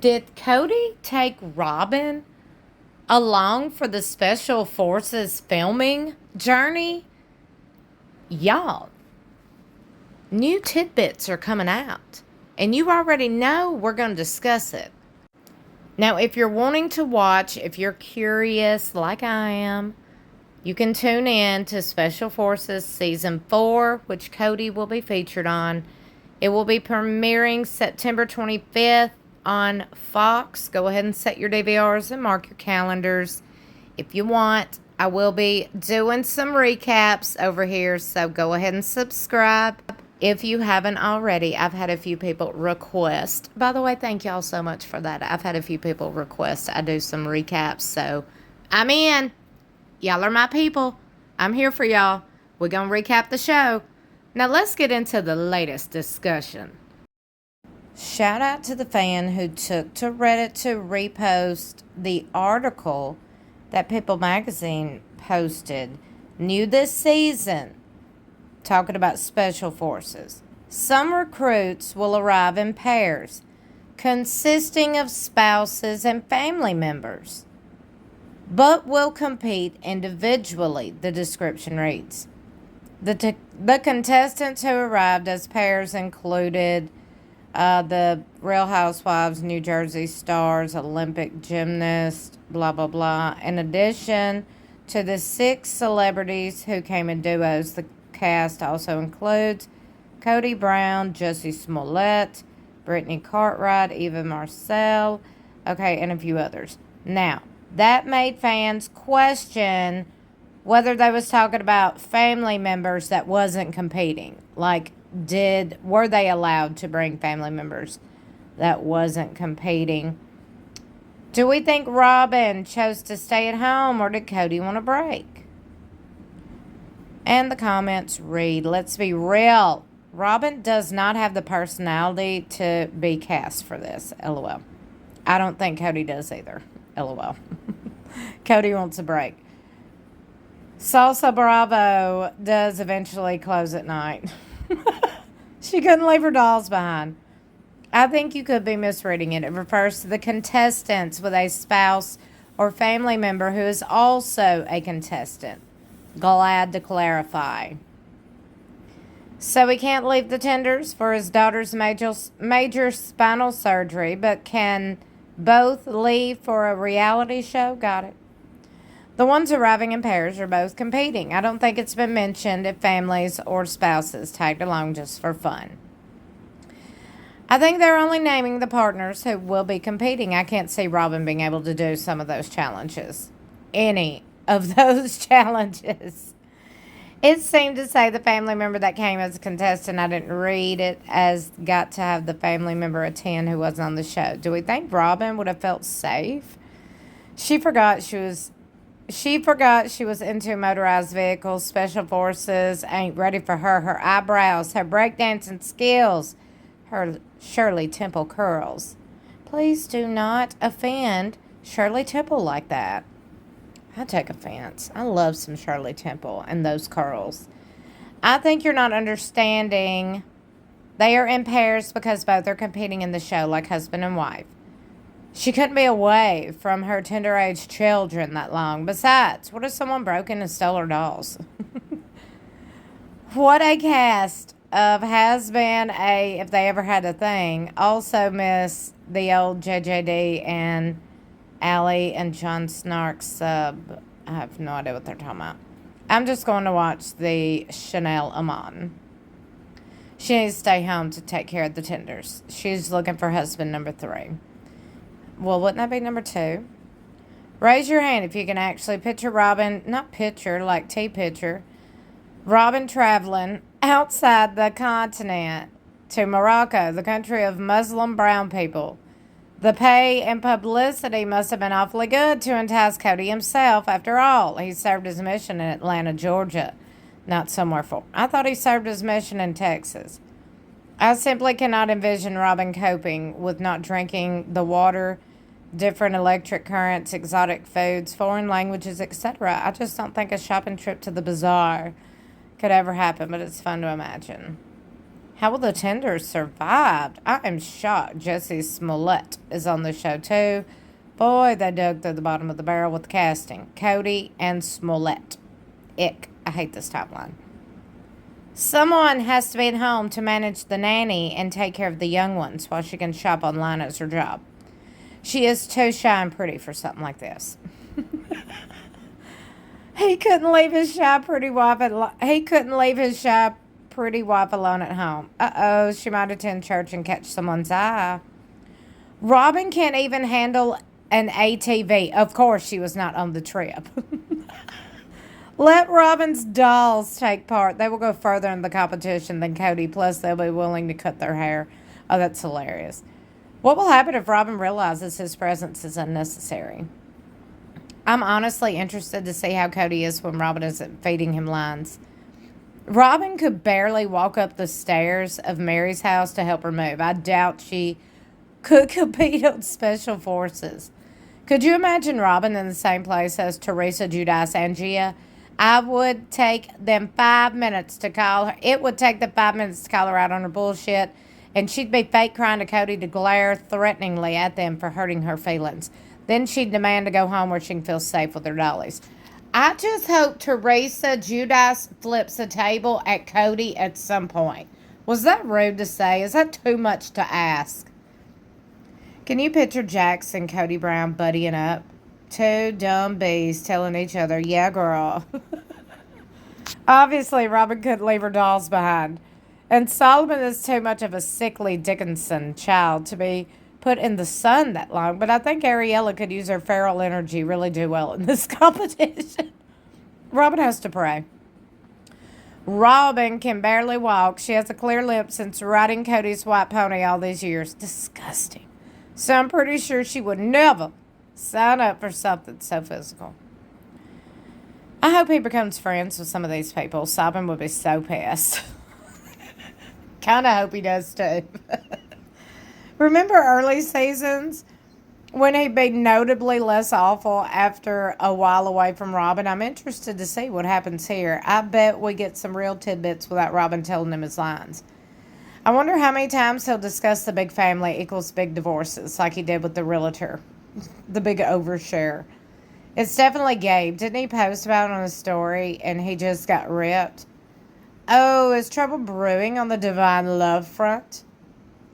Did Cody take ROBYN along for the Special Forces filming journey? Y'all, new tidbits are coming out, and you already know we're going to discuss it. Now, if you're wanting to watch, if you're curious like I am, you can tune in to Special Forces Season 4, which Cody will be featured on. It will be premiering September 25th on Fox. Go ahead and set your DVRs and mark your calendars if you want. I will be doing some recaps over here, so go ahead and subscribe if you haven't already. I've had a few people request. By the way, thank y'all so much for that. I've had a few people request I do some recaps, so I'm in. Y'all are my people. I'm here for y'all. We're going to recap the show. Now let's get into the latest discussion. Shout out to the fan who took to Reddit to repost the article that People Magazine posted. New this season, talking about Special Forces. Some recruits will arrive in pairs, consisting of spouses and family members, but will compete individually, the description reads. The contestants who arrived as pairs included the Real Housewives, New Jersey Stars, Olympic gymnast, blah, blah, blah. In addition to the 6 celebrities who came in duos, the cast also includes Cody Brown, Jussie Smollett, Brittany Cartwright, Eva Marcel, okay, and a few others. Now, that made fans question whether they was talking about family members that wasn't competing. Like, were they allowed to bring family members that wasn't competing? Do we think ROBYN chose to stay at home, or did Cody want a break? And the comments read, let's be real. ROBYN does not have the personality to be cast for this. LOL. I don't think Cody does either. LOL. Cody wants a break. Salsa Bravo does eventually close at night. She couldn't leave her dolls behind. I think you could be misreading it. It refers to the contestants with a spouse or family member who is also a contestant. Glad to clarify. So he can't leave the tenders for his daughter's major spinal surgery, but can both leave for a reality show? Got it. The ones arriving in pairs are both competing. I don't think it's been mentioned if families or spouses tagged along just for fun. I think they're only naming the partners who will be competing. I can't see ROBYN being able to do some of those challenges. Any of those challenges. It seemed to say the family member that came as a contestant. I didn't read it as got to have the family member attend who wasn't on the show. Do we think ROBYN would have felt safe? She forgot she was into motorized vehicles. Special Forces ain't ready for her. Her eyebrows, her breakdancing skills, her Shirley Temple curls. Please do not offend Shirley Temple like that. I take offense. I love some Shirley Temple and those curls. I think you're not understanding. They are in pairs because both are competing in the show like husband and wife. She couldn't be away from her tender-age children that long. Besides, what if someone broke in and stole her dolls? What a cast of has been if they ever had a thing. Also miss the old JJD and Allie and John Snark sub. I have no idea what they're talking about. I'm just going to watch the Chanel Amon. She needs to stay home to take care of the tenders. She's looking for husband number 3. Well, wouldn't that be number 2? Raise your hand if you can actually picture ROBYN, not picture, like T-picture, ROBYN traveling outside the continent to Morocco, the country of Muslim brown people. The pay and publicity must have been awfully good to entice Cody himself. After all, he served his mission in Atlanta, Georgia, not somewhere for. I thought he served his mission in Texas. I simply cannot envision ROBYN coping with not drinking the water, different electric currents, exotic foods, foreign languages, etc. I just don't think a shopping trip to the bazaar could ever happen, but it's fun to imagine. How will the tenders survive? I am shocked. Jesse Smollett is on the show too. Boy, they dug through the bottom of the barrel with the casting. Cody and Smollett. Ick. I hate this timeline. Someone has to be at home to manage the nanny and take care of the young ones while she can shop online as her job. She is too shy and pretty for something like this. He couldn't leave his shy pretty wife alone at home. Uh-oh, she might attend church and catch someone's eye. ROBYN can't even handle an ATV. Of course, she was not on the trip. Let ROBYN's dolls take part. They will go further in the competition than Cody, plus they'll be willing to cut their hair. Oh, that's hilarious. What will happen if ROBYN realizes his presence is unnecessary? I'm honestly interested to see how Cody is when ROBYN isn't feeding him lines. ROBYN could barely walk up the stairs of Mary's house to help her move. I doubt she could compete on special forces. Could you imagine ROBYN in the same place as Teresa, Judice, and Gia? I would take them 5 minutes to call her. It would take them 5 minutes to call her out on her bullshit, and she'd be fake crying to Cody to glare threateningly at them for hurting her feelings. Then she'd demand to go home where she can feel safe with her dollies. I just hope Teresa Judice flips a table at Cody at some point. Was that rude to say? Is that too much to ask? Can you picture Jax and Cody Brown buddying up? Two dumb bees telling each other, yeah, girl. Obviously, ROBYN couldn't leave her dolls behind. And Solomon is too much of a sickly Dickinson child to be put in the sun that long. But I think Ariella could use her feral energy really do well in this competition. ROBYN has to pray. ROBYN can barely walk. She has a clear lip since riding Cody's white pony all these years. Disgusting. So I'm pretty sure she would never sign up for something so physical. I hope he becomes friends with some of these people. Solomon would be so pissed. Kind of hope he does too. Remember early seasons when he'd be notably less awful after a while away from ROBYN? I'm interested to see what happens here. I bet we get some real tidbits without ROBYN telling him his lines. I wonder how many times he'll discuss the big family equals big divorces like he did with the realtor. The big overshare. It's definitely Gabe. Didn't he post about it on his story and he just got ripped? Oh, is trouble brewing on the divine love front?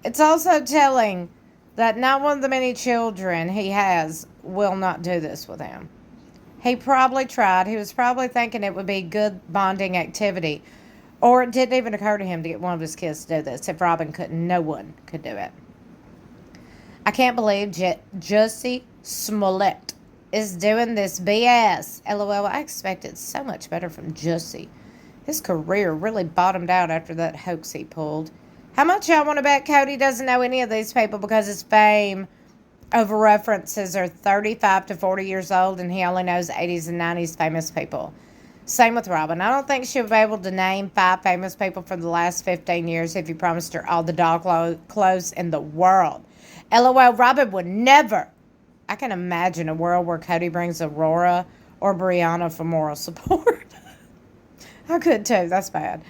It's also telling that not one of the many children he has will not do this with him. He probably tried. He was probably thinking it would be good bonding activity. Or it didn't even occur to him to get one of his kids to do this. If ROBYN couldn't, no one could do it. I can't believe Jussie Smollett is doing this BS. LOL, I expected so much better from Jussie. His career really bottomed out after that hoax he pulled. How much y'all want to bet Cody doesn't know any of these people because his fame of references are 35 to 40 years old and he only knows 80s and 90s famous people? Same with ROBYN. I don't think she'll be able to name 5 famous people from the last 15 years if you promised her all the dog clothes in the world. LOL, ROBYN would never. I can imagine a world where Cody brings Aurora or Brianna for moral support. I could too. That's bad.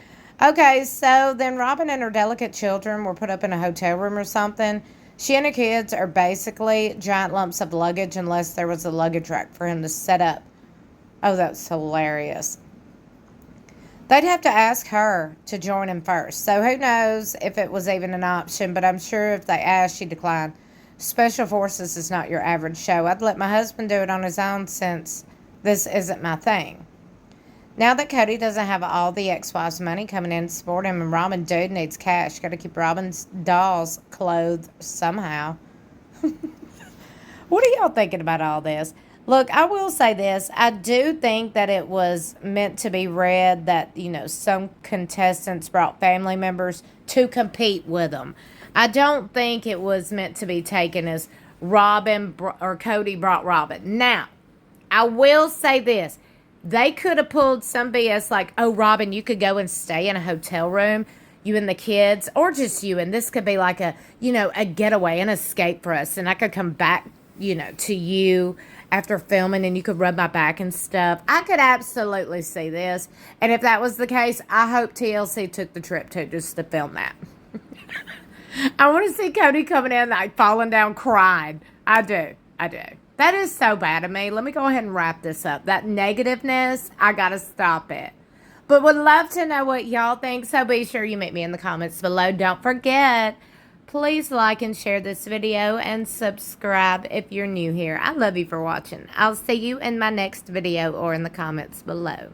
Okay, so then ROBYN and her delicate children were put up in a hotel room or something. She and her kids are basically giant lumps of luggage unless there was a luggage rack for him to set up. Oh, that's hilarious. They'd have to ask her to join him first. So who knows if it was even an option, but I'm sure if they asked, she'd decline. Special Forces is not your average show. I'd let my husband do it on his own since this isn't my thing. Now that Cody doesn't have all the ex-wife's money coming in to support him and ROBYN dude needs cash, got to keep ROBYN's dolls clothed somehow. What are y'all thinking about all this? Look, I will say this. I do think that it was meant to be read that, some contestants brought family members to compete with them. I don't think it was meant to be taken as ROBYN or Cody brought ROBYN. Now, I will say this. They could have pulled some BS like, oh, ROBYN, you could go and stay in a hotel room, you and the kids, or just you, and this could be like a getaway, an escape for us, and I could come back you know, to you after filming and you could rub my back and stuff. I could absolutely see this. And if that was the case, I hope TLC took the trip too, just to film that. I want to see Cody coming in like falling down crying. I do. That is so bad of me. Let me go ahead and wrap this up. That negativeness, I got to stop it. But would love to know what y'all think, so be sure you meet me in the comments below. Don't forget, please like and share this video and subscribe if you're new here. I love you for watching. I'll see you in my next video or in the comments below.